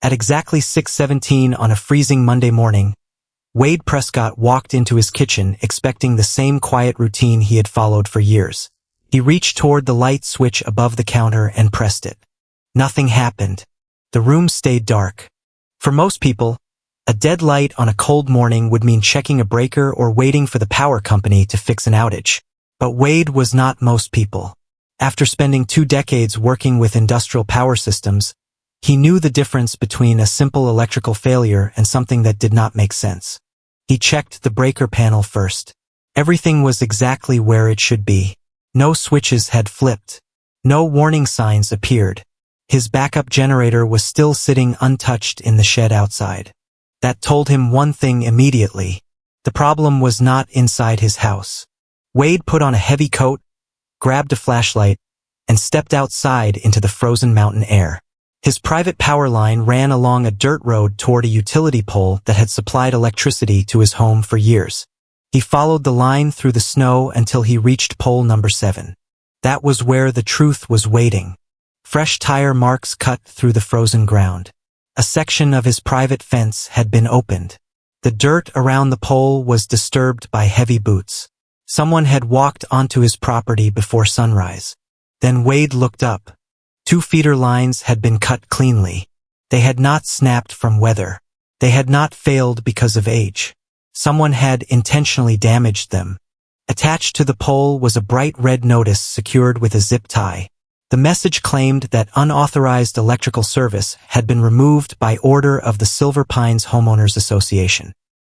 At exactly 6:17 on a freezing Monday morning, Wade Prescott walked into his kitchen expecting the same quiet routine he had followed for years. He reached toward the light switch above the counter and pressed it. Nothing happened. The room stayed dark. For most people, a dead light on a cold morning would mean checking a breaker or waiting for the power company to fix an outage. But Wade was not most people. After spending 2 decades working with industrial power systems, he knew the difference between a simple electrical failure and something that did not make sense. He checked the breaker panel first. Everything was exactly where it should be. No switches had flipped. No warning signs appeared. His backup generator was still sitting untouched in the shed outside. That told him one thing immediately. The problem was not inside his house. Wade put on a heavy coat, grabbed a flashlight, and stepped outside into the frozen mountain air. His private power line ran along a dirt road toward a utility pole that had supplied electricity to his home for years. He followed the line through the snow until he reached pole number 7. That was where the truth was waiting. Fresh tire marks cut through the frozen ground. A section of his private fence had been opened. The dirt around the pole was disturbed by heavy boots. Someone had walked onto his property before sunrise. Then Wade looked up. 2 feeder lines had been cut cleanly. They had not snapped from weather. They had not failed because of age. Someone had intentionally damaged them. Attached to the pole was a bright red notice secured with a zip tie. The message claimed that unauthorized electrical service had been removed by order of the Silver Pines Homeowners Association.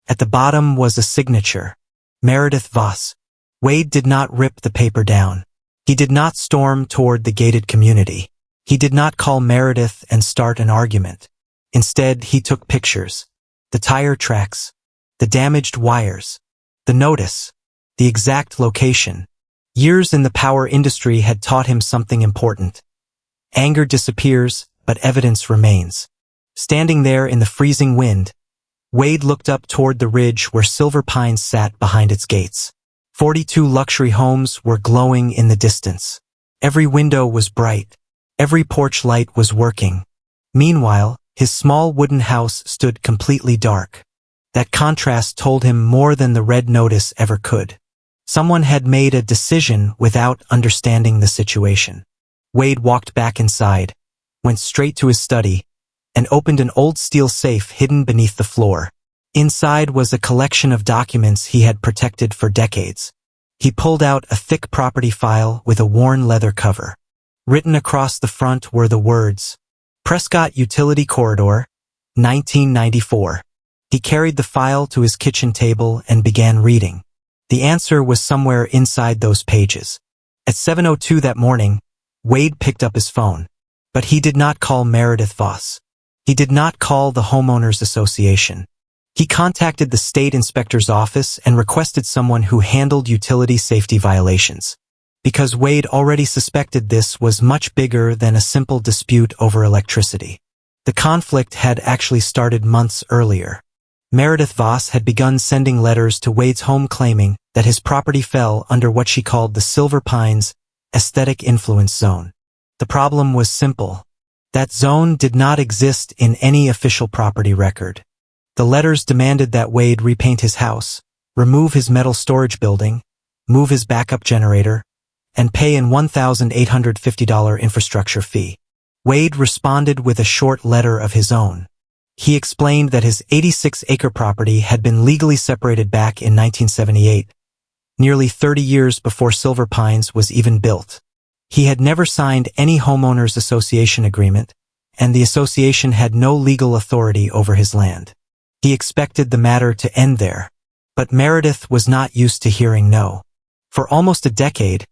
At the bottom was a signature, Meredith Voss. Wade did not rip the paper down. He did not storm toward the gated community. He did not call Meredith and start an argument. Instead, he took pictures. The tire tracks, the damaged wires, the notice, the exact location. Years in the power industry had taught him something important. Anger disappears, but evidence remains. Standing there in the freezing wind, Wade looked up toward the ridge where Silver Pines sat behind its gates. 42 luxury homes were glowing in the distance. Every window was bright. Every porch light was working. Meanwhile, his small wooden house stood completely dark. That contrast told him more than the red notice ever could. Someone had made a decision without understanding the situation. Wade walked back inside, went straight to his study, and opened an old steel safe hidden beneath the floor. Inside was a collection of documents he had protected for decades. He pulled out a thick property file with a worn leather cover. Written across the front were the words, Prescott Utility Corridor, 1994. He carried the file to his kitchen table and began reading. The answer was somewhere inside those pages. At 7:02 that morning, Wade picked up his phone. But he did not call Meredith Voss. He did not call the Homeowners Association. He contacted the state inspector's office and requested someone who handled utility safety violations. Because Wade already suspected this was much bigger than a simple dispute over electricity. The conflict had actually started months earlier. Meredith Voss had begun sending letters to Wade's home claiming that his property fell under what she called the Silver Pines aesthetic influence zone. The problem was simple. That zone did not exist in any official property record. The letters demanded that Wade repaint his house, remove his metal storage building, move his backup generator, and pay an $1,850 infrastructure fee. Wade responded with a short letter of his own. He explained that his 86-acre property had been legally separated back in 1978, nearly 30 years before Silver Pines was even built. He had never signed any homeowners association agreement, and the association had no legal authority over his land. He expected the matter to end there. But Meredith was not used to hearing no. For almost a decade,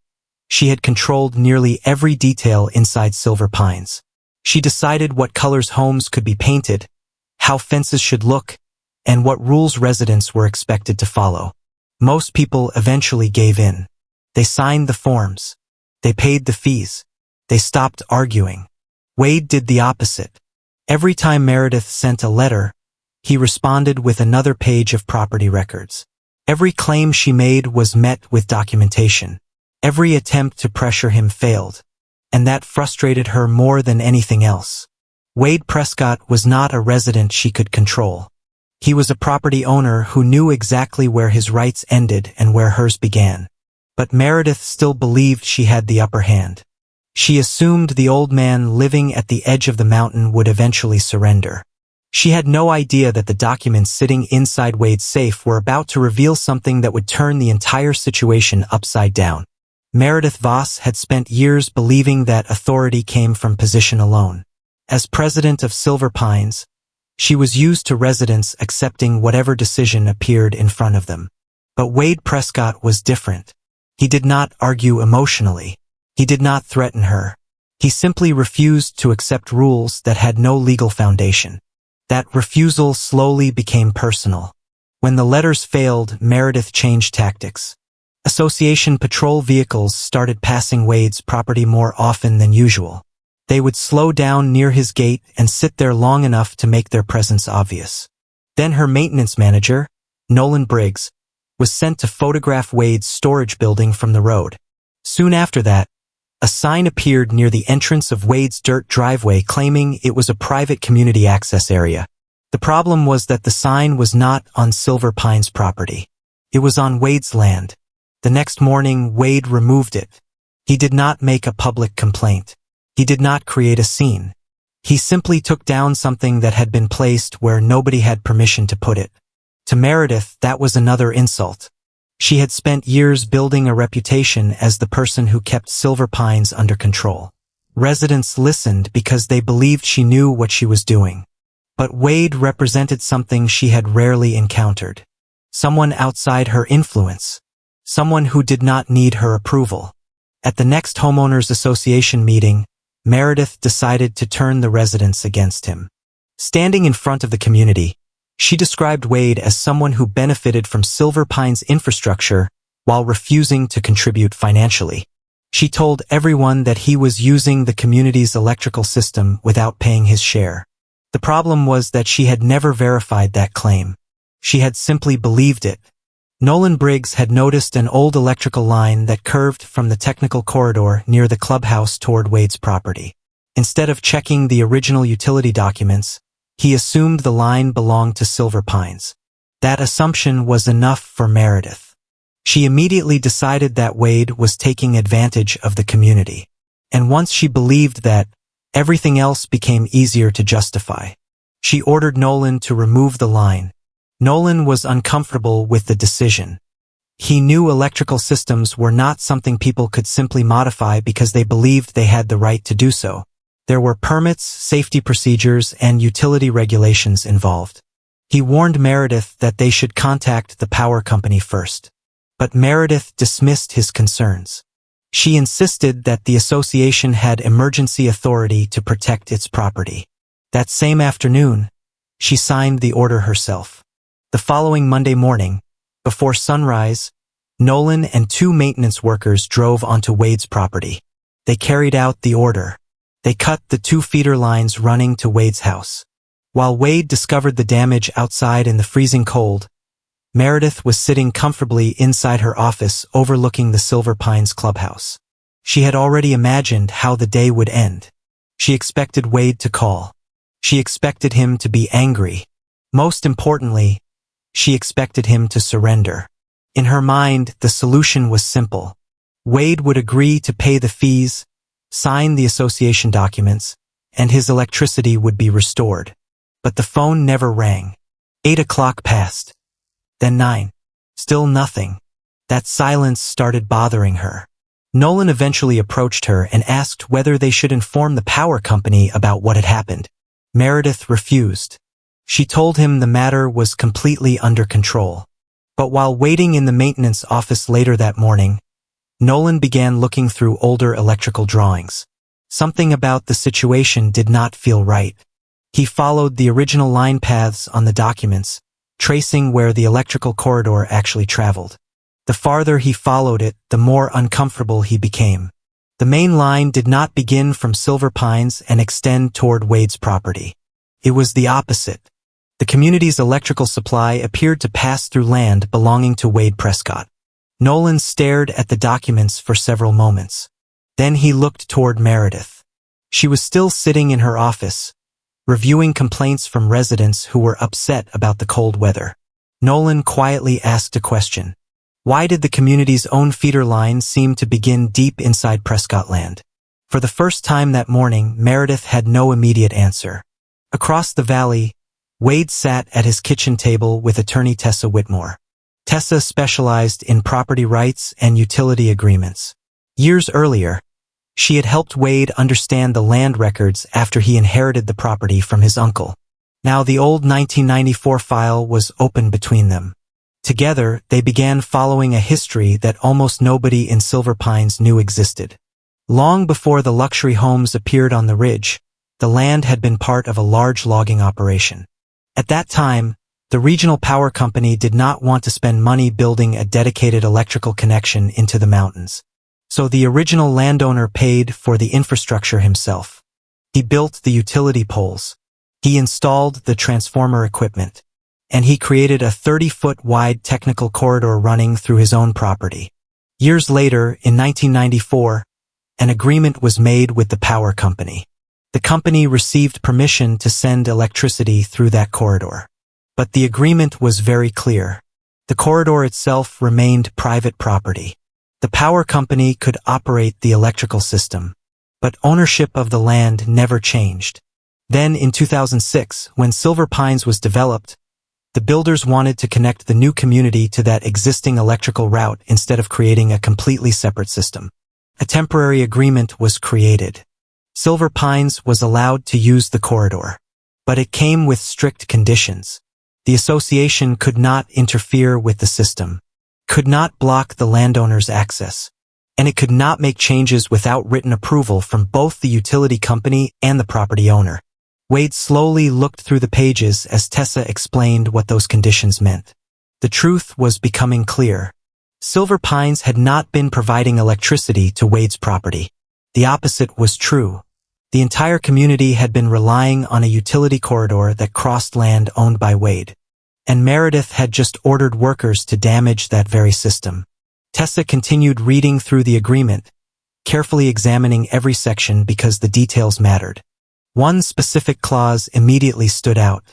she had controlled nearly every detail inside Silver Pines. She decided what colors homes could be painted, how fences should look, and what rules residents were expected to follow. Most people eventually gave in. They signed the forms. They paid the fees. They stopped arguing. Wade did the opposite. Every time Meredith sent a letter, he responded with another page of property records. Every claim she made was met with documentation. Every attempt to pressure him failed. And that frustrated her more than anything else. Wade Prescott was not a resident she could control. He was a property owner who knew exactly where his rights ended and where hers began. But Meredith still believed she had the upper hand. She assumed the old man living at the edge of the mountain would eventually surrender. She had no idea that the documents sitting inside Wade's safe were about to reveal something that would turn the entire situation upside down. Meredith Voss had spent years believing that authority came from position alone. As president of Silver Pines, she was used to residents accepting whatever decision appeared in front of them. But Wade Prescott was different. He did not argue emotionally. He did not threaten her. He simply refused to accept rules that had no legal foundation. That refusal slowly became personal. When the letters failed, Meredith changed tactics. Association patrol vehicles started passing Wade's property more often than usual. They would slow down near his gate and sit there long enough to make their presence obvious. Then her maintenance manager, Nolan Briggs, was sent to photograph Wade's storage building from the road. Soon after that, a sign appeared near the entrance of Wade's dirt driveway claiming it was a private community access area. The problem was that the sign was not on Silver Pines property. It was on Wade's land. The next morning, Wade removed it. He did not make a public complaint. He did not create a scene. He simply took down something that had been placed where nobody had permission to put it. To Meredith, that was another insult. She had spent years building a reputation as the person who kept Silver Pines under control. Residents listened because they believed she knew what she was doing. But Wade represented something she had rarely encountered. Someone outside her influence. Someone who did not need her approval. At the next Homeowners Association meeting, Meredith decided to turn the residents against him. Standing in front of the community, she described Wade as someone who benefited from Silver Pines' infrastructure while refusing to contribute financially. She told everyone that he was using the community's electrical system without paying his share. The problem was that she had never verified that claim. She had simply believed it. Nolan Briggs had noticed an old electrical line that curved from the technical corridor near the clubhouse toward Wade's property. Instead of checking the original utility documents, he assumed the line belonged to Silver Pines. That assumption was enough for Meredith. She immediately decided that Wade was taking advantage of the community. And once she believed that, everything else became easier to justify. She ordered Nolan to remove the line. Nolan was uncomfortable with the decision. He knew electrical systems were not something people could simply modify because they believed they had the right to do so. There were permits, safety procedures, and utility regulations involved. He warned Meredith that they should contact the power company first. But Meredith dismissed his concerns. She insisted that the association had emergency authority to protect its property. That same afternoon, she signed the order herself. The following Monday morning, before sunrise, Nolan and two maintenance workers drove onto Wade's property. They carried out the order. They cut the 2 feeder lines running to Wade's house. While Wade discovered the damage outside in the freezing cold, Meredith was sitting comfortably inside her office overlooking the Silver Pines clubhouse. She had already imagined how the day would end. She expected Wade to call. She expected him to be angry. Most importantly, she expected him to surrender. In her mind, the solution was simple. Wade would agree to pay the fees, sign the association documents, and his electricity would be restored. But the phone never rang. 8 o'clock passed. Then 9. Still nothing. That silence started bothering her. Nolan eventually approached her and asked whether they should inform the power company about what had happened. Meredith refused. She told him the matter was completely under control. But while waiting in the maintenance office later that morning, Nolan began looking through older electrical drawings. Something about the situation did not feel right. He followed the original line paths on the documents, tracing where the electrical corridor actually traveled. The farther he followed it, the more uncomfortable he became. The main line did not begin from Silver Pines and extend toward Wade's property. It was the opposite. The community's electrical supply appeared to pass through land belonging to Wade Prescott. Nolan stared at the documents for several moments. Then he looked toward Meredith. She was still sitting in her office, reviewing complaints from residents who were upset about the cold weather. Nolan quietly asked a question. Why did the community's own feeder line seem to begin deep inside Prescott land? For the first time that morning, Meredith had no immediate answer. Across the valley, Wade sat at his kitchen table with attorney Tessa Whitmore. Tessa specialized in property rights and utility agreements. Years earlier, she had helped Wade understand the land records after he inherited the property from his uncle. Now the old 1994 file was open between them. Together, they began following a history that almost nobody in Silver Pines knew existed. Long before the luxury homes appeared on the ridge, the land had been part of a large logging operation. At that time, the regional power company did not want to spend money building a dedicated electrical connection into the mountains. So the original landowner paid for the infrastructure himself. He built the utility poles. He installed the transformer equipment. And he created a 30-foot wide technical corridor running through his own property. Years later, in 1994, an agreement was made with the power company. The company received permission to send electricity through that corridor. But the agreement was very clear. The corridor itself remained private property. The power company could operate the electrical system, but ownership of the land never changed. Then, in 2006, when Silver Pines was developed, the builders wanted to connect the new community to that existing electrical route instead of creating a completely separate system. A temporary agreement was created. Silver Pines was allowed to use the corridor, but it came with strict conditions. The association could not interfere with the system, could not block the landowner's access, and it could not make changes without written approval from both the utility company and the property owner. Wade slowly looked through the pages as Tessa explained what those conditions meant. The truth was becoming clear. Silver Pines had not been providing electricity to Wade's property. The opposite was true. The entire community had been relying on a utility corridor that crossed land owned by Wade. And Meredith had just ordered workers to damage that very system. Tessa continued reading through the agreement, carefully examining every section because the details mattered. One specific clause immediately stood out.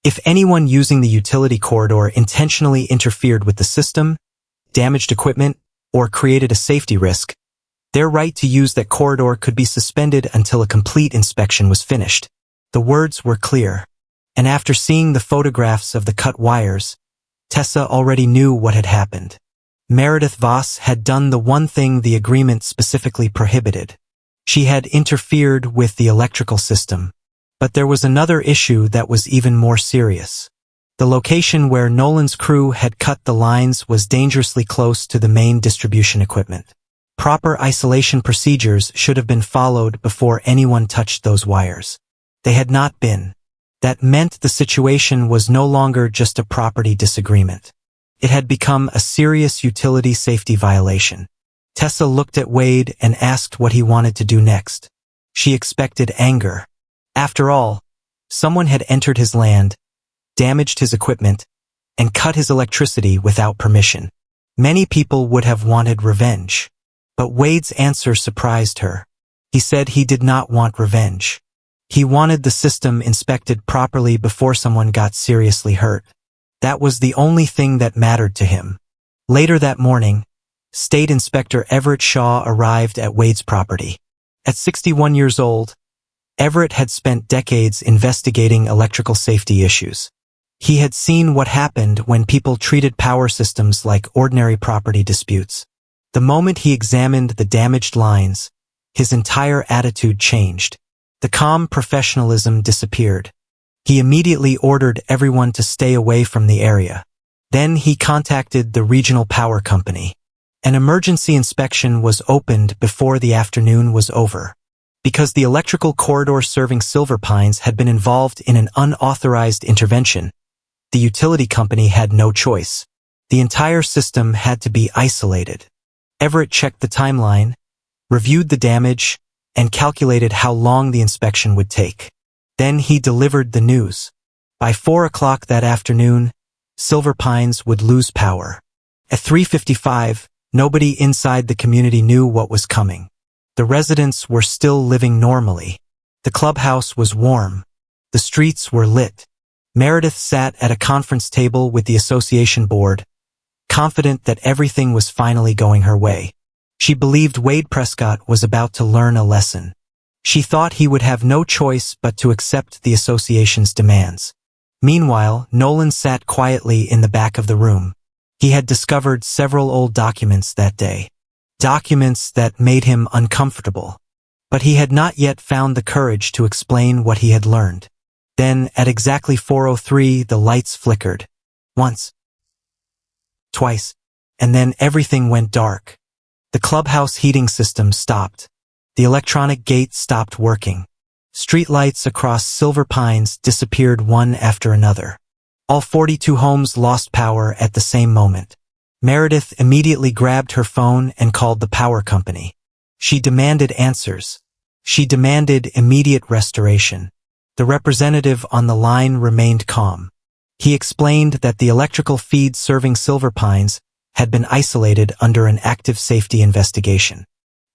If anyone using the utility corridor intentionally interfered with the system, damaged equipment, or created a safety risk, their right to use that corridor could be suspended until a complete inspection was finished. The words were clear, and after seeing the photographs of the cut wires, Tessa already knew what had happened. Meredith Voss had done the one thing the agreement specifically prohibited. She had interfered with the electrical system. But there was another issue that was even more serious. The location where Nolan's crew had cut the lines was dangerously close to the main distribution equipment. Proper isolation procedures should have been followed before anyone touched those wires. They had not been. That meant the situation was no longer just a property disagreement. It had become a serious utility safety violation. Tessa looked at Wade and asked what he wanted to do next. She expected anger. After all, someone had entered his land, damaged his equipment, and cut his electricity without permission. Many people would have wanted revenge. But Wade's answer surprised her. He said he did not want revenge. He wanted the system inspected properly before someone got seriously hurt. That was the only thing that mattered to him. Later that morning, State Inspector Everett Shaw arrived at Wade's property. At 61 years old, Everett had spent decades investigating electrical safety issues. He had seen what happened when people treated power systems like ordinary property disputes. The moment he examined the damaged lines, his entire attitude changed. The calm professionalism disappeared. He immediately ordered everyone to stay away from the area. Then he contacted the regional power company. An emergency inspection was opened before the afternoon was over. Because the electrical corridor serving Silver Pines had been involved in an unauthorized intervention, the utility company had no choice. The entire system had to be isolated. Everett checked the timeline, reviewed the damage, and calculated how long the inspection would take. Then he delivered the news. By 4 o'clock that afternoon, Silver Pines would lose power. At 3:55, nobody inside the community knew what was coming. The residents were still living normally. The clubhouse was warm. The streets were lit. Meredith sat at a conference table with the association board, confident that everything was finally going her way. She believed Wade Prescott was about to learn a lesson. She thought he would have no choice but to accept the association's demands. Meanwhile, Nolan sat quietly in the back of the room. He had discovered several old documents that day. Documents that made him uncomfortable. But he had not yet found the courage to explain what he had learned. Then, at exactly 4:03, the lights flickered. Once. Twice. And then everything went dark. The clubhouse heating system stopped. The electronic gate stopped working. Streetlights across Silver Pines disappeared one after another. All 42 homes lost power at the same moment. Meredith immediately grabbed her phone and called the power company. She demanded answers. She demanded immediate restoration. The representative on the line remained calm. He explained that the electrical feed serving Silver Pines had been isolated under an active safety investigation.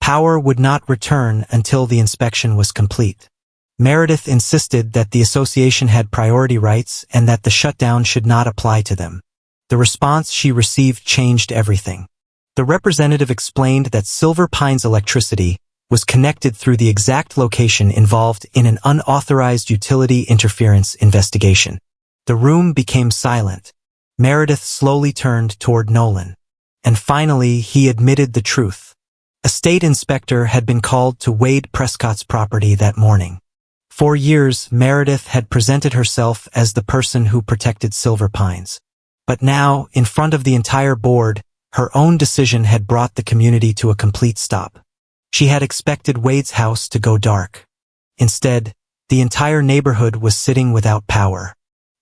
Power would not return until the inspection was complete. Meredith insisted that the association had priority rights and that the shutdown should not apply to them. The response she received changed everything. The representative explained that Silver Pines electricity was connected through the exact location involved in an unauthorized utility interference investigation. The room became silent. Meredith slowly turned toward Nolan. And finally, he admitted the truth. A state inspector had been called to Wade Prescott's property that morning. For years, Meredith had presented herself as the person who protected Silver Pines. But now, in front of the entire board, her own decision had brought the community to a complete stop. She had expected Wade's house to go dark. Instead, the entire neighborhood was sitting without power.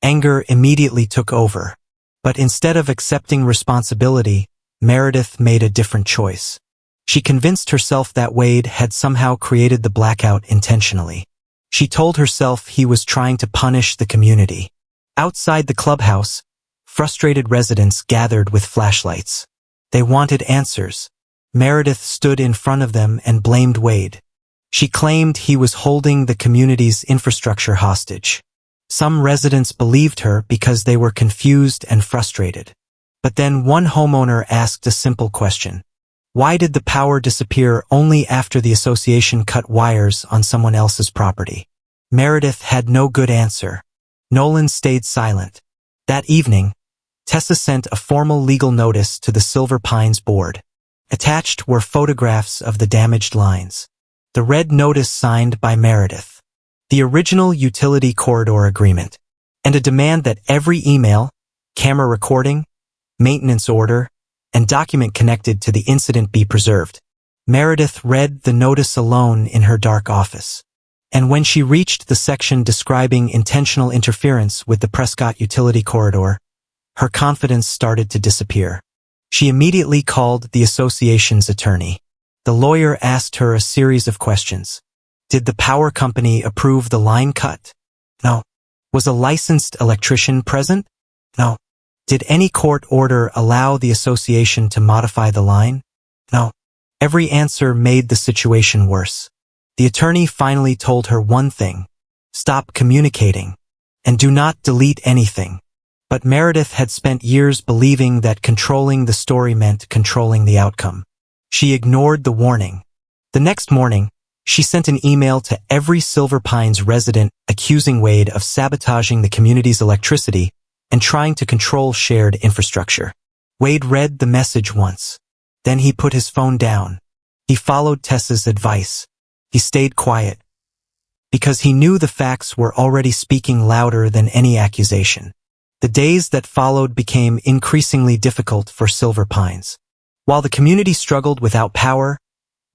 Anger immediately took over. But instead of accepting responsibility, Meredith made a different choice. She convinced herself that Wade had somehow created the blackout intentionally. She told herself he was trying to punish the community. Outside the clubhouse, frustrated residents gathered with flashlights. They wanted answers. Meredith stood in front of them and blamed Wade. She claimed he was holding the community's infrastructure hostage. Some residents believed her because they were confused and frustrated. But then one homeowner asked a simple question. Why did the power disappear only after the association cut wires on someone else's property? Meredith had no good answer. Nolan stayed silent. That evening, Tessa sent a formal legal notice to the Silver Pines board. Attached were photographs of the damaged lines. The red notice signed by Meredith. The original utility corridor agreement. And a demand that every email, camera recording, maintenance order, and document connected to the incident be preserved. Meredith read the notice alone in her dark office. And when she reached the section describing intentional interference with the Prescott utility corridor, her confidence started to disappear. She immediately called the association's attorney. The lawyer asked her a series of questions. Did the power company approve the line cut? No. Was a licensed electrician present? No. Did any court order allow the association to modify the line? No. Every answer made the situation worse. The attorney finally told her one thing. Stop communicating. And do not delete anything. But Meredith had spent years believing that controlling the story meant controlling the outcome. She ignored the warning. The next morning, she sent an email to every Silver Pines resident accusing Wade of sabotaging the community's electricity and trying to control shared infrastructure. Wade read the message once. Then he put his phone down. He followed Tessa's advice. He stayed quiet. Because he knew the facts were already speaking louder than any accusation. The days that followed became increasingly difficult for Silver Pines. While the community struggled without power,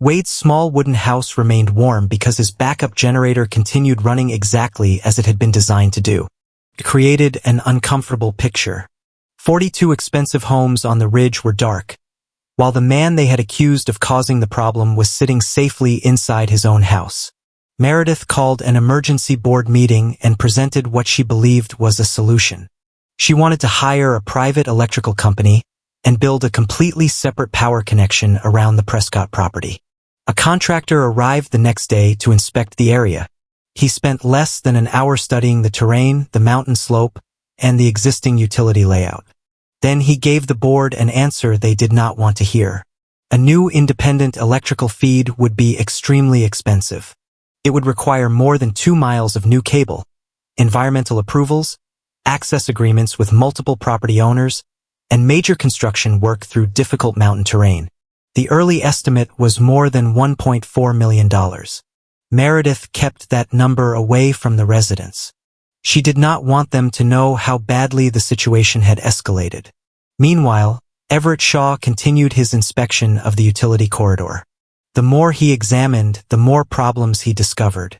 Wade's small wooden house remained warm because his backup generator continued running exactly as it had been designed to do. It created an uncomfortable picture. 42 expensive homes on the ridge were dark, while the man they had accused of causing the problem was sitting safely inside his own house. Meredith called an emergency board meeting and presented what she believed was a solution. She wanted to hire a private electrical company and build a completely separate power connection around the Prescott property. A contractor arrived the next day to inspect the area. He spent less than an hour studying the terrain, the mountain slope, and the existing utility layout. Then he gave the board an answer they did not want to hear. A new independent electrical feed would be extremely expensive. It would require more than 2 miles of new cable, environmental approvals, access agreements with multiple property owners, and major construction work through difficult mountain terrain. The early estimate was more than $1.4 million. Meredith kept that number away from the residents. She did not want them to know how badly the situation had escalated. Meanwhile, Everett Shaw continued his inspection of the utility corridor. The more he examined, the more problems he discovered.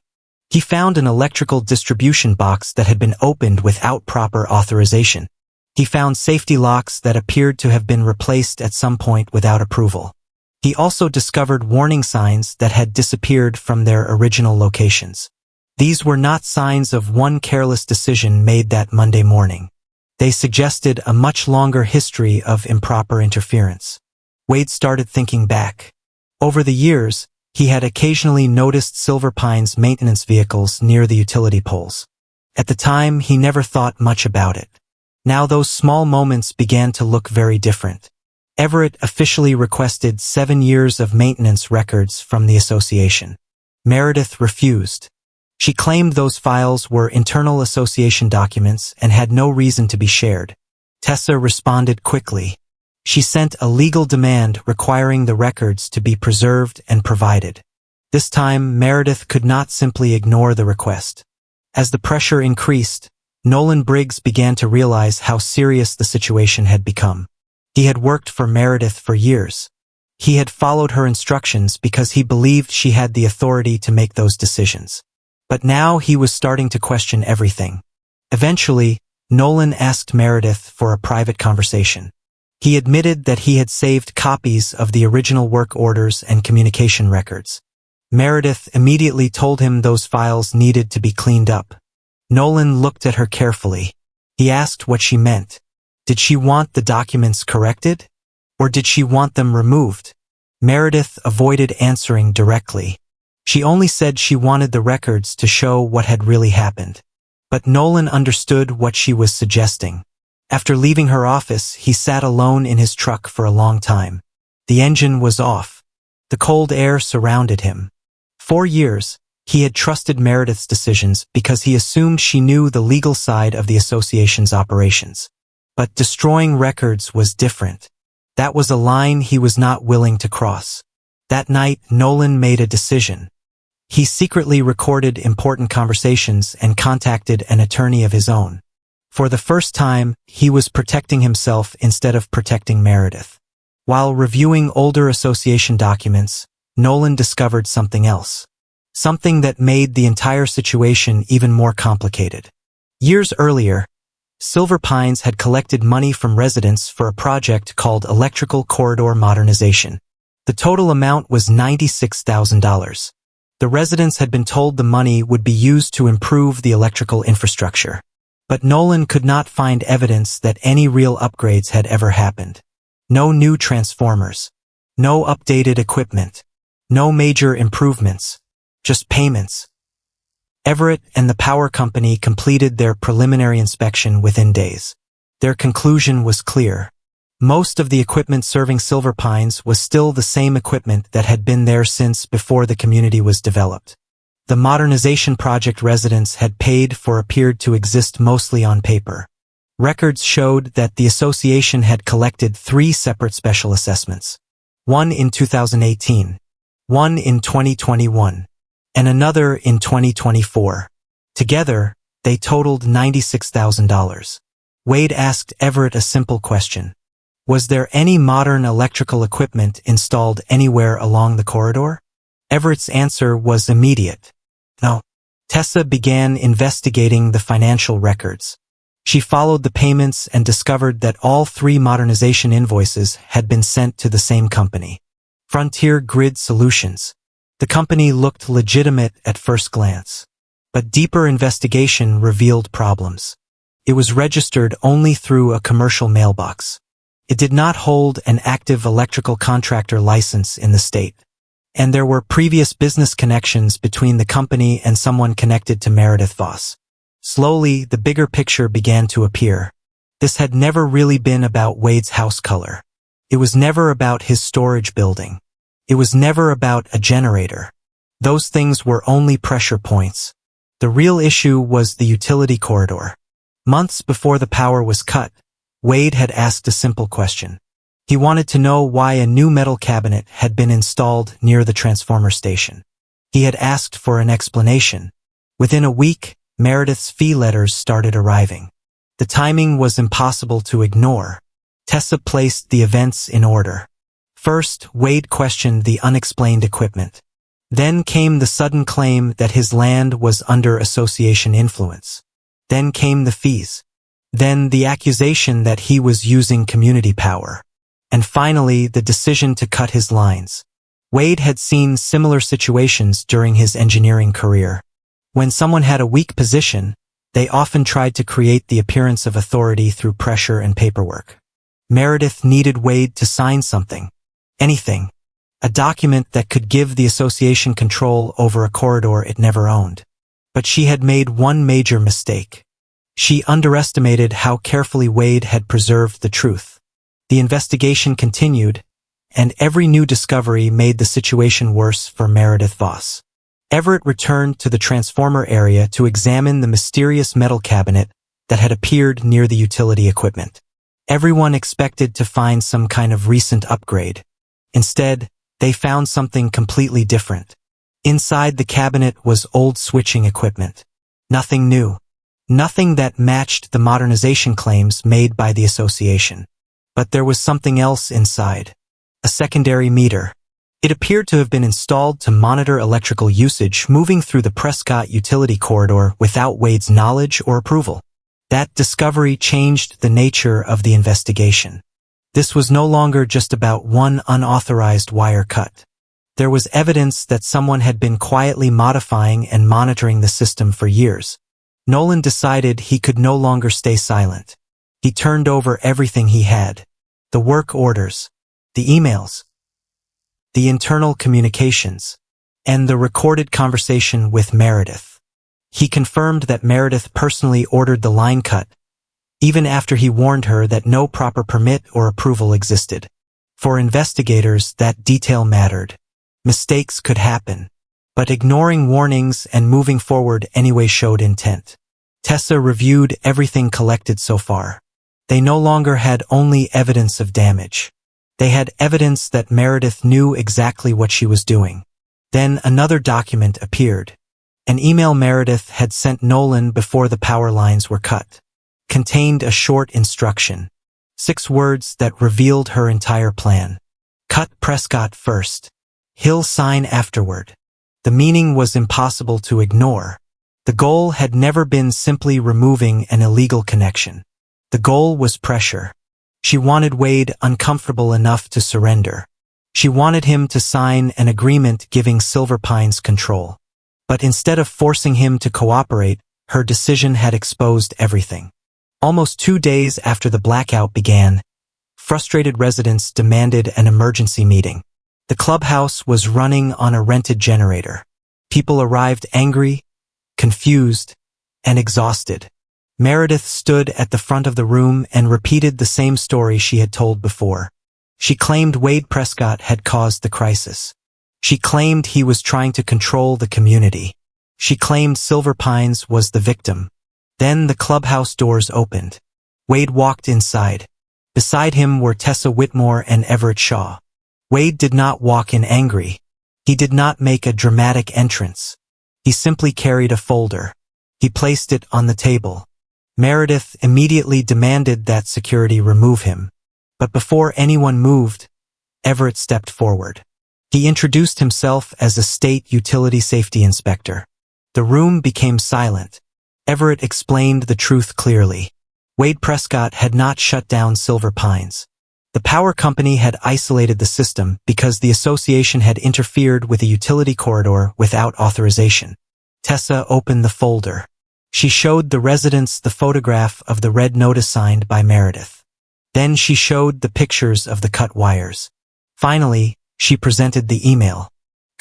He found an electrical distribution box that had been opened without proper authorization. He found safety locks that appeared to have been replaced at some point without approval. He also discovered warning signs that had disappeared from their original locations. These were not signs of one careless decision made that Monday morning. They suggested a much longer history of improper interference. Wade started thinking back. Over the years, he had occasionally noticed Silver Pine's maintenance vehicles near the utility poles. At the time, he never thought much about it. Now those small moments began to look very different. Everett officially requested 7 years of maintenance records from the association. Meredith refused. She claimed those files were internal association documents and had no reason to be shared. Tessa responded quickly. She sent a legal demand requiring the records to be preserved and provided. This time, Meredith could not simply ignore the request. As the pressure increased, Nolan Briggs began to realize how serious the situation had become. He had worked for Meredith for years. He had followed her instructions because he believed she had the authority to make those decisions. But now he was starting to question everything. Eventually, Nolan asked Meredith for a private conversation. He admitted that he had saved copies of the original work orders and communication records. Meredith immediately told him those files needed to be cleaned up. Nolan looked at her carefully. He asked what she meant. Did she want the documents corrected? Or did she want them removed? Meredith avoided answering directly. She only said she wanted the records to show what had really happened. But Nolan understood what she was suggesting. After leaving her office, he sat alone in his truck for a long time. The engine was off. The cold air surrounded him. For years, he had trusted Meredith's decisions because he assumed she knew the legal side of the association's operations. But destroying records was different. That was a line he was not willing to cross. That night, Nolan made a decision. He secretly recorded important conversations and contacted an attorney of his own. For the first time, he was protecting himself instead of protecting Meredith. While reviewing older association documents, Nolan discovered something else. Something that made the entire situation even more complicated. Years earlier, Silver Pines had collected money from residents for a project called Electrical Corridor Modernization. The total amount was $96,000. The residents had been told the money would be used to improve the electrical infrastructure. But Nolan could not find evidence that any real upgrades had ever happened. No new transformers. No updated equipment. No major improvements. Just payments. Everett and the power company completed their preliminary inspection within days. Their conclusion was clear. Most of the equipment serving Silver Pines was still the same equipment that had been there since before the community was developed. The modernization project residents had paid for appeared to exist mostly on paper. Records showed that the association had collected 3 separate special assessments. One in 2018, one in 2021, and another in 2024. Together, they totaled $96,000. Wade asked Everett a simple question. Was there any modern electrical equipment installed anywhere along the corridor? Everett's answer was immediate. No. Tessa began investigating the financial records. She followed the payments and discovered that all 3 modernization invoices had been sent to the same company. Frontier Grid Solutions. The company looked legitimate at first glance. But deeper investigation revealed problems. It was registered only through a commercial mailbox. It did not hold an active electrical contractor license in the state. and there were previous business connections between the company and someone connected to Meredith Voss. Slowly, the bigger picture began to appear. This had never really been about Wade's house color. It was never about his storage building. It was never about a generator. Those things were only pressure points. The real issue was the utility corridor. Months before the power was cut, Wade had asked a simple question. He wanted to know why a new metal cabinet had been installed near the transformer station. He had asked for an explanation. Within a week, Meredith's fee letters started arriving. The timing was impossible to ignore. Tessa placed the events in order. First, Wade questioned the unexplained equipment. Then came the sudden claim that his land was under association influence. Then came the fees. Then the accusation that he was using community power. And finally, the decision to cut his lines. Wade had seen similar situations during his engineering career. When someone had a weak position, they often tried to create the appearance of authority through pressure and paperwork. Meredith needed Wade to sign something. Anything. A document that could give the association control over a corridor it never owned. But she had made one major mistake. She underestimated how carefully Wade had preserved the truth. The investigation continued, and every new discovery made the situation worse for Meredith Voss. Everett returned to the transformer area to examine the mysterious metal cabinet that had appeared near the utility equipment. Everyone expected to find some kind of recent upgrade. Instead, they found something completely different. Inside the cabinet was old switching equipment. Nothing new. Nothing that matched the modernization claims made by the association. But there was something else inside. A secondary meter. It appeared to have been installed to monitor electrical usage moving through the Prescott utility corridor without Wade's knowledge or approval. That discovery changed the nature of the investigation. This was no longer just about one unauthorized wire cut. There was evidence that someone had been quietly modifying and monitoring the system for years. Nolan decided he could no longer stay silent. He turned over everything he had. The work orders, the emails, the internal communications, and the recorded conversation with Meredith. He confirmed that Meredith personally ordered the line cut, even after he warned her that no proper permit or approval existed. For investigators, that detail mattered. Mistakes could happen, but ignoring warnings and moving forward anyway showed intent. Tessa reviewed everything collected so far. They no longer had only evidence of damage. They had evidence that Meredith knew exactly what she was doing. Then another document appeared. An email Meredith had sent Nolan before the power lines were cut. Contained a short instruction. 6 words that revealed her entire plan. Cut Prescott first. He'll sign afterward. The meaning was impossible to ignore. The goal had never been simply removing an illegal connection. The goal was pressure. She wanted Wade uncomfortable enough to surrender. She wanted him to sign an agreement giving Silver Pines control. But instead of forcing him to cooperate, her decision had exposed everything. Almost 2 days after the blackout began, frustrated residents demanded an emergency meeting. The clubhouse was running on a rented generator. People arrived angry, confused, and exhausted. Meredith stood at the front of the room and repeated the same story she had told before. She claimed Wade Prescott had caused the crisis. She claimed he was trying to control the community. She claimed Silver Pines was the victim. Then the clubhouse doors opened. Wade walked inside. Beside him were Tessa Whitmore and Everett Shaw. Wade did not walk in angry. He did not make a dramatic entrance. He simply carried a folder. He placed it on the table. Meredith immediately demanded that security remove him. But before anyone moved, Everett stepped forward. He introduced himself as a state utility safety inspector. The room became silent. Everett explained the truth clearly. Wade Prescott had not shut down Silver Pines. The power company had isolated the system because the association had interfered with a utility corridor without authorization. Tessa opened the folder. She showed the residents the photograph of the red notice signed by Meredith. Then she showed the pictures of the cut wires. Finally, she presented the email.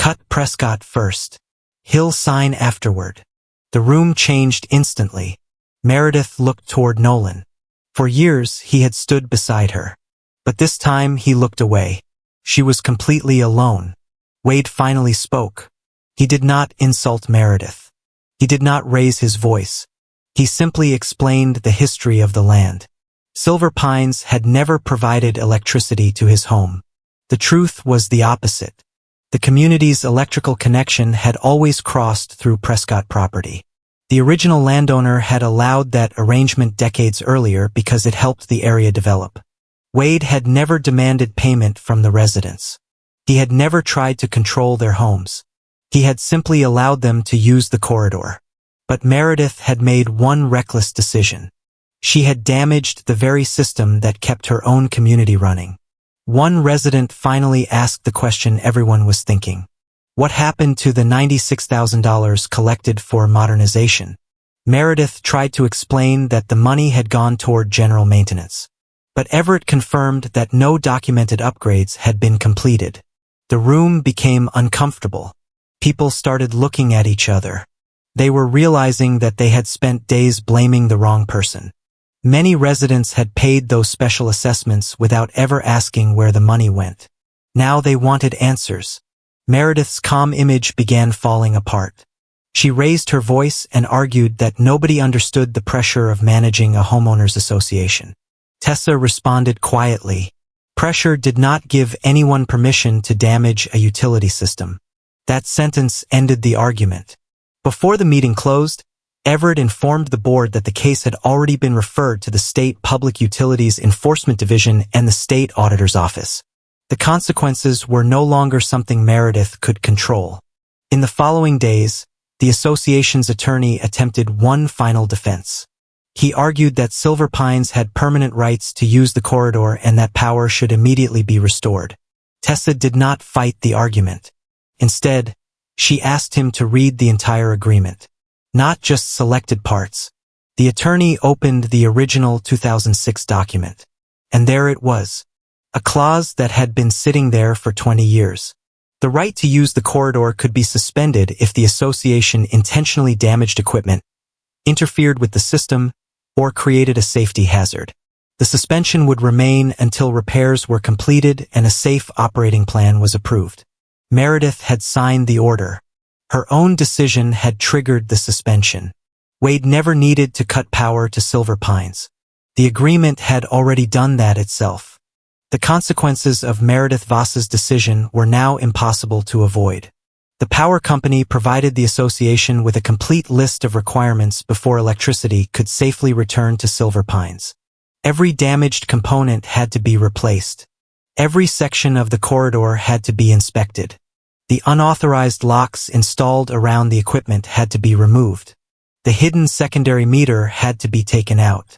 Cut Prescott first. He'll sign afterward. The room changed instantly. Meredith looked toward Nolan. For years, he had stood beside her. But this time, he looked away. She was completely alone. Wade finally spoke. He did not insult Meredith. He did not raise his voice. He simply explained the history of the land. Silver Pines had never provided electricity to his home. The truth was the opposite. The community's electrical connection had always crossed through Prescott property. The original landowner had allowed that arrangement decades earlier because it helped the area develop. Wade had never demanded payment from the residents. He had never tried to control their homes. He had simply allowed them to use the corridor. But Meredith had made one reckless decision. She had damaged the very system that kept her own community running. One resident finally asked the question everyone was thinking. What happened to the $96,000 collected for modernization? Meredith tried to explain that the money had gone toward general maintenance. But Everett confirmed that no documented upgrades had been completed. The room became uncomfortable. People started looking at each other. They were realizing that they had spent days blaming the wrong person. Many residents had paid those special assessments without ever asking where the money went. Now they wanted answers. Meredith's calm image began falling apart. She raised her voice and argued that nobody understood the pressure of managing a homeowners association. Tessa responded quietly. Pressure did not give anyone permission to damage a utility system. That sentence ended the argument. Before the meeting closed, Everett informed the board that the case had already been referred to the State Public Utilities Enforcement Division and the State Auditor's Office. The consequences were no longer something Meredith could control. In the following days, the association's attorney attempted one final defense. He argued that Silver Pines had permanent rights to use the corridor and that power should immediately be restored. Tessa did not fight the argument. Instead, she asked him to read the entire agreement. Not just selected parts. The attorney opened the original 2006 document. And there it was. A clause that had been sitting there for 20 years. The right to use the corridor could be suspended if the association intentionally damaged equipment, interfered with the system, or created a safety hazard. The suspension would remain until repairs were completed and a safe operating plan was approved. Meredith had signed the order. Her own decision had triggered the suspension. Wade never needed to cut power to Silver Pines. The agreement had already done that itself. The consequences of Meredith Voss's decision were now impossible to avoid. The power company provided the association with a complete list of requirements before electricity could safely return to Silver Pines. Every damaged component had to be replaced. Every section of the corridor had to be inspected. The unauthorized locks installed around the equipment had to be removed. The hidden secondary meter had to be taken out.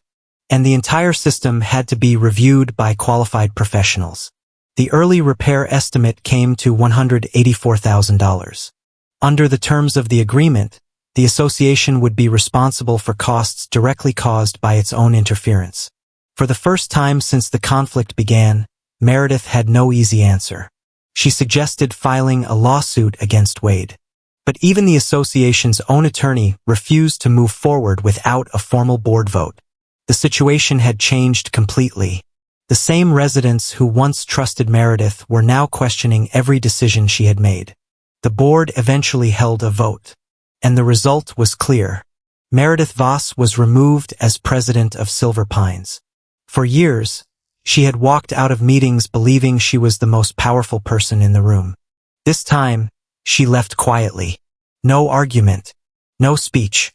And the entire system had to be reviewed by qualified professionals. The early repair estimate came to $184,000. Under the terms of the agreement, the association would be responsible for costs directly caused by its own interference. For the first time since the conflict began, Meredith had no easy answer. She suggested filing a lawsuit against Wade. But even the association's own attorney refused to move forward without a formal board vote. The situation had changed completely. The same residents who once trusted Meredith were now questioning every decision she had made. The board eventually held a vote. And the result was clear. Meredith Voss was removed as president of Silver Pines. For years, she had walked out of meetings believing she was the most powerful person in the room. This time, she left quietly. No argument. No speech.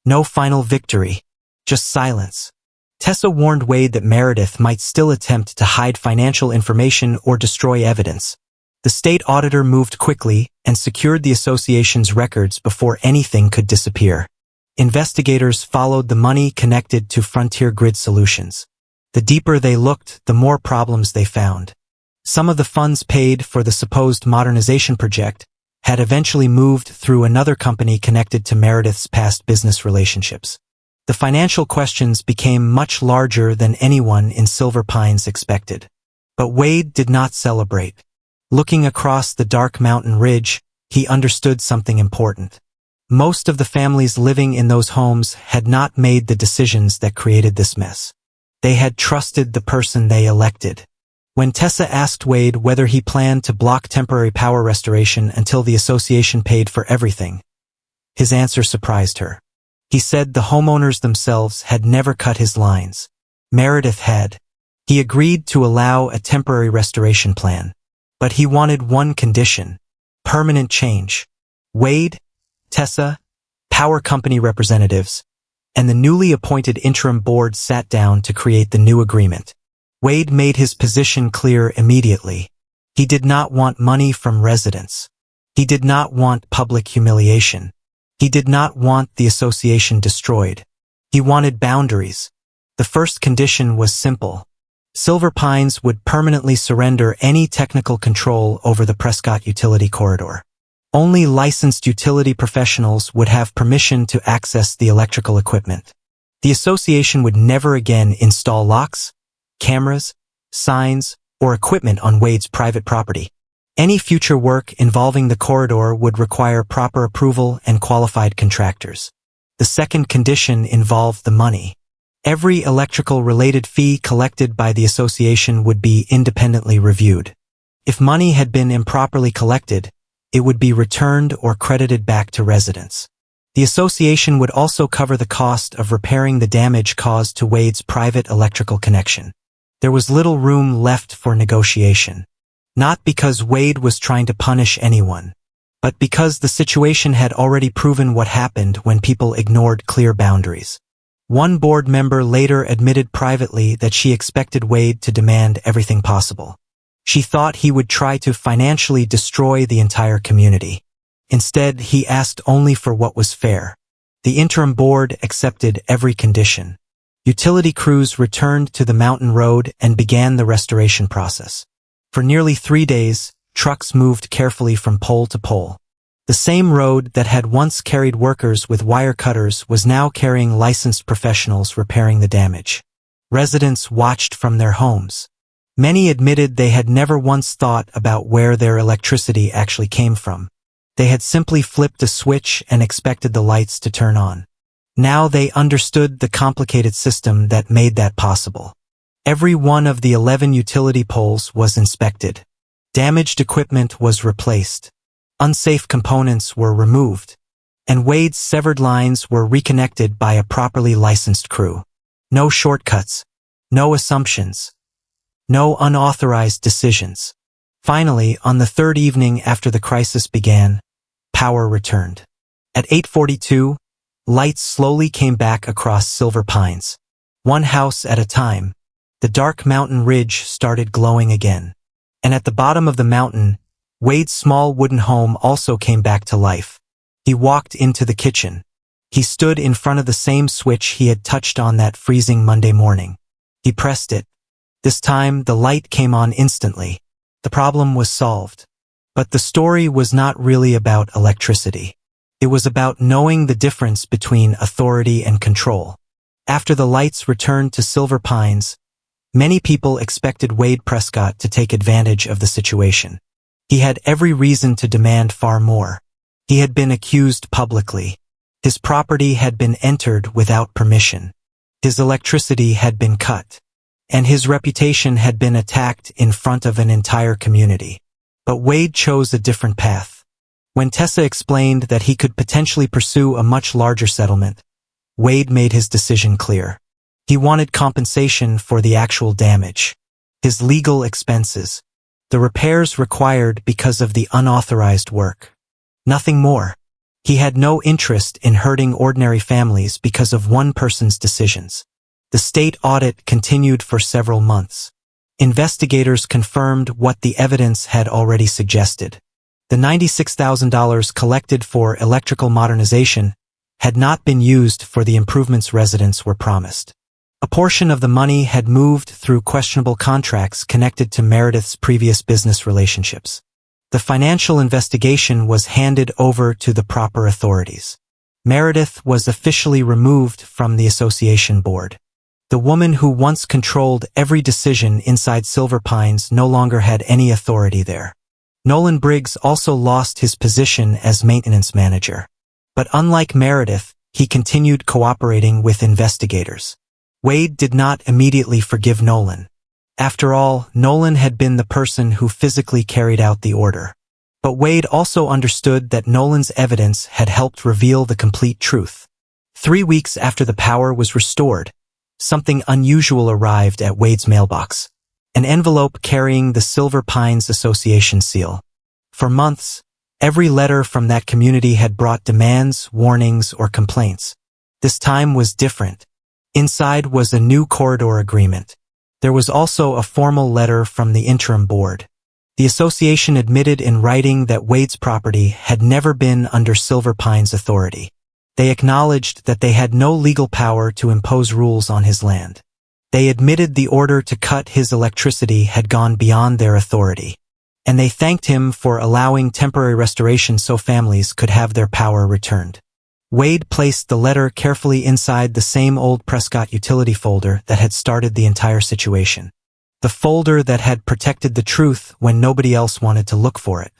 No final victory. Just silence. Tessa warned Wade that Meredith might still attempt to hide financial information or destroy evidence. The state auditor moved quickly and secured the association's records before anything could disappear. Investigators followed the money connected to Frontier Grid Solutions. The deeper they looked, the more problems they found. Some of the funds paid for the supposed modernization project had eventually moved through another company connected to Meredith's past business relationships. The financial questions became much larger than anyone in Silver Pines expected. But Wade did not celebrate. Looking across the dark mountain ridge, he understood something important. Most of the families living in those homes had not made the decisions that created this mess. They had trusted the person they elected. When Tessa asked Wade whether he planned to block temporary power restoration until the association paid for everything, his answer surprised her. He said the homeowners themselves had never cut his lines. Meredith had. He agreed to allow a temporary restoration plan. But he wanted one condition: permanent change. Wade, Tessa, power company representatives, and the newly appointed interim board sat down to create the new agreement. Wade made his position clear immediately. He did not want money from residents. He did not want public humiliation. He did not want the association destroyed. He wanted boundaries. The first condition was simple. Silver Pines would permanently surrender any technical control over the Prescott utility corridor. Only licensed utility professionals would have permission to access the electrical equipment. The association would never again install locks, cameras, signs, or equipment on Wade's private property. Any future work involving the corridor would require proper approval and qualified contractors. The second condition involved the money. Every electrical-related fee collected by the association would be independently reviewed. If money had been improperly collected, it would be returned or credited back to residents. The association would also cover the cost of repairing the damage caused to Wade's private electrical connection. There was little room left for negotiation. Not because Wade was trying to punish anyone, but because the situation had already proven what happened when people ignored clear boundaries. One board member later admitted privately that she expected Wade to demand everything possible. She thought he would try to financially destroy the entire community. Instead, he asked only for what was fair. The interim board accepted every condition. Utility crews returned to the mountain road and began the restoration process. For nearly 3 days, trucks moved carefully from pole to pole. The same road that had once carried workers with wire cutters was now carrying licensed professionals repairing the damage. Residents watched from their homes. Many admitted they had never once thought about where their electricity actually came from. They had simply flipped a switch and expected the lights to turn on. Now they understood the complicated system that made that possible. Every one of the 11 utility poles was inspected. Damaged equipment was replaced. Unsafe components were removed, and Wade's severed lines were reconnected by a properly licensed crew. No shortcuts, no assumptions, no unauthorized decisions. Finally, on the third evening after the crisis began, power returned. At 8:42, lights slowly came back across Silver Pines. One house at a time, the dark mountain ridge started glowing again. And at the bottom of the mountain, Wade's small wooden home also came back to life. He walked into the kitchen. He stood in front of the same switch he had touched on that freezing Monday morning. He pressed it. This time, the light came on instantly. The problem was solved. But the story was not really about electricity. It was about knowing the difference between authority and control. After the lights returned to Silver Pines, many people expected Wade Prescott to take advantage of the situation. He had every reason to demand far more. He had been accused publicly. His property had been entered without permission. His electricity had been cut. And his reputation had been attacked in front of an entire community. But Wade chose a different path. When Tessa explained that he could potentially pursue a much larger settlement, Wade made his decision clear. He wanted compensation for the actual damage, his legal expenses, the repairs required because of the unauthorized work. Nothing more. He had no interest in hurting ordinary families because of one person's decisions. The state audit continued for several months. Investigators confirmed what the evidence had already suggested. The $96,000 collected for electrical modernization had not been used for the improvements residents were promised. A portion of the money had moved through questionable contracts connected to Meredith's previous business relationships. The financial investigation was handed over to the proper authorities. Meredith was officially removed from the association board. The woman who once controlled every decision inside Silver Pines no longer had any authority there. Nolan Briggs also lost his position as maintenance manager. But unlike Meredith, he continued cooperating with investigators. Wade did not immediately forgive Nolan. After all, Nolan had been the person who physically carried out the order. But Wade also understood that Nolan's evidence had helped reveal the complete truth. 3 weeks after the power was restored, something unusual arrived at Wade's mailbox. An envelope carrying the Silver Pines Association seal. For months, every letter from that community had brought demands, warnings, or complaints. This time was different. Inside was a new corridor agreement. There was also a formal letter from the interim board. The association admitted in writing that Wade's property had never been under Silver Pines authority. They acknowledged that they had no legal power to impose rules on his land. They admitted the order to cut his electricity had gone beyond their authority. And they thanked him for allowing temporary restoration so families could have their power returned. Wade placed the letter carefully inside the same old Prescott utility folder that had started the entire situation. The folder that had protected the truth when nobody else wanted to look for it.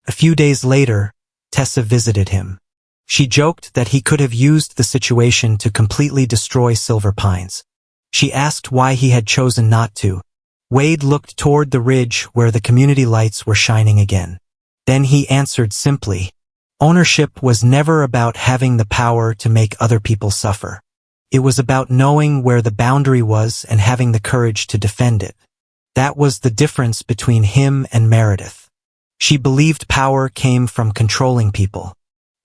A few days later, Tessa visited him. She joked that he could have used the situation to completely destroy Silver Pines. She asked why he had chosen not to. Wade looked toward the ridge where the community lights were shining again. Then he answered simply, "Ownership was never about having the power to make other people suffer. It was about knowing where the boundary was and having the courage to defend it." That was the difference between him and Meredith. She believed power came from controlling people.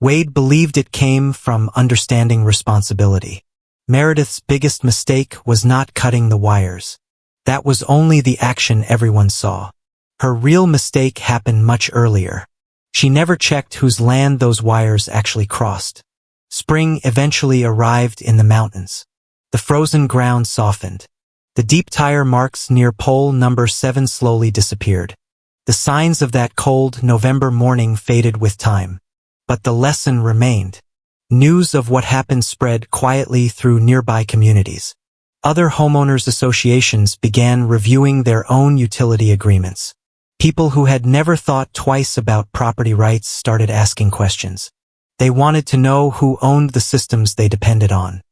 Wade believed it came from understanding responsibility. Meredith's biggest mistake was not cutting the wires. That was only the action everyone saw. Her real mistake happened much earlier. She never checked whose land those wires actually crossed. Spring eventually arrived in the mountains. The frozen ground softened. The deep tire marks near pole number 7 slowly disappeared. The signs of that cold November morning faded with time. But the lesson remained. News of what happened spread quietly through nearby communities. Other homeowners associations began reviewing their own utility agreements. People who had never thought twice about property rights started asking questions. They wanted to know who owned the systems they depended on.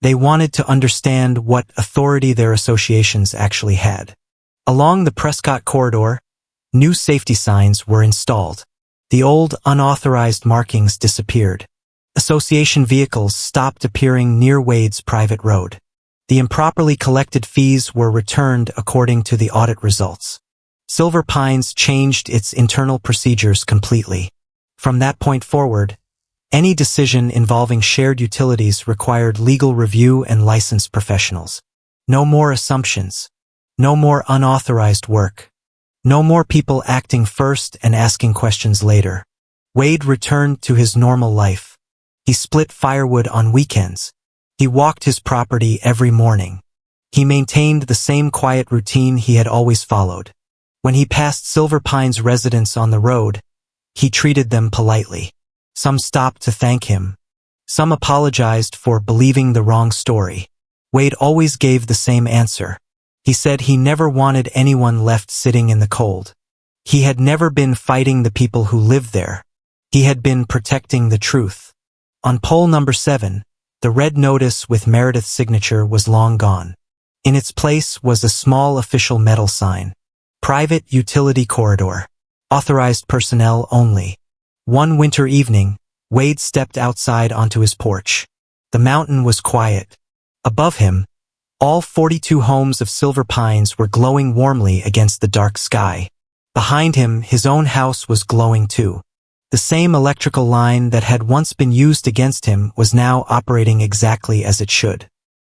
They wanted to understand what authority their associations actually had. Along the Prescott corridor, new safety signs were installed. The old unauthorized markings disappeared. Association vehicles stopped appearing near Wade's private road. The improperly collected fees were returned according to the audit results. Silver Pines changed its internal procedures completely. From that point forward, any decision involving shared utilities required legal review and licensed professionals. No more assumptions. No more unauthorized work. No more people acting first and asking questions later. Wade returned to his normal life. He split firewood on weekends. He walked his property every morning. He maintained the same quiet routine he had always followed. When he passed Silver Pines residents on the road, he treated them politely. Some stopped to thank him. Some apologized for believing the wrong story. Wade always gave the same answer. He said he never wanted anyone left sitting in the cold. He had never been fighting the people who lived there. He had been protecting the truth. On pole number 7, the red notice with Meredith's signature was long gone. In its place was a small official metal sign. Private utility corridor. Authorized personnel only. One winter evening, Wade stepped outside onto his porch. The mountain was quiet. Above him, all 42 homes of Silver Pines were glowing warmly against the dark sky. Behind him, his own house was glowing too. The same electrical line that had once been used against him was now operating exactly as it should.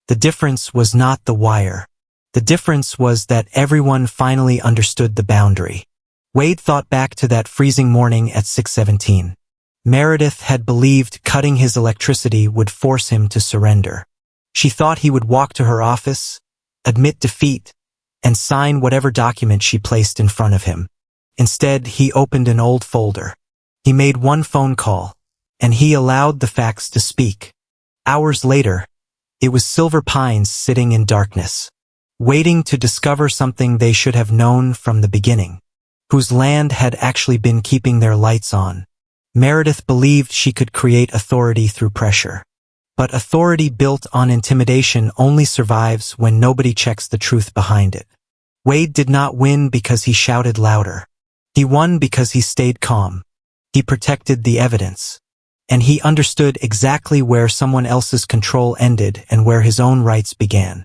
The difference was not the wire. The difference was that everyone finally understood the boundary. Wade thought back to that freezing morning at 6:17. Meredith had believed cutting his electricity would force him to surrender. She thought he would walk to her office, admit defeat, and sign whatever document she placed in front of him. Instead, he opened an old folder. He made one phone call, and he allowed the facts to speak. Hours later, it was Silver Pines sitting in darkness, waiting to discover something they should have known from the beginning. whose land had actually been keeping their lights on. Meredith believed she could create authority through pressure. But authority built on intimidation only survives when nobody checks the truth behind it. Wade did not win because he shouted louder. He won because he stayed calm. He protected the evidence. And he understood exactly where someone else's control ended and where his own rights began.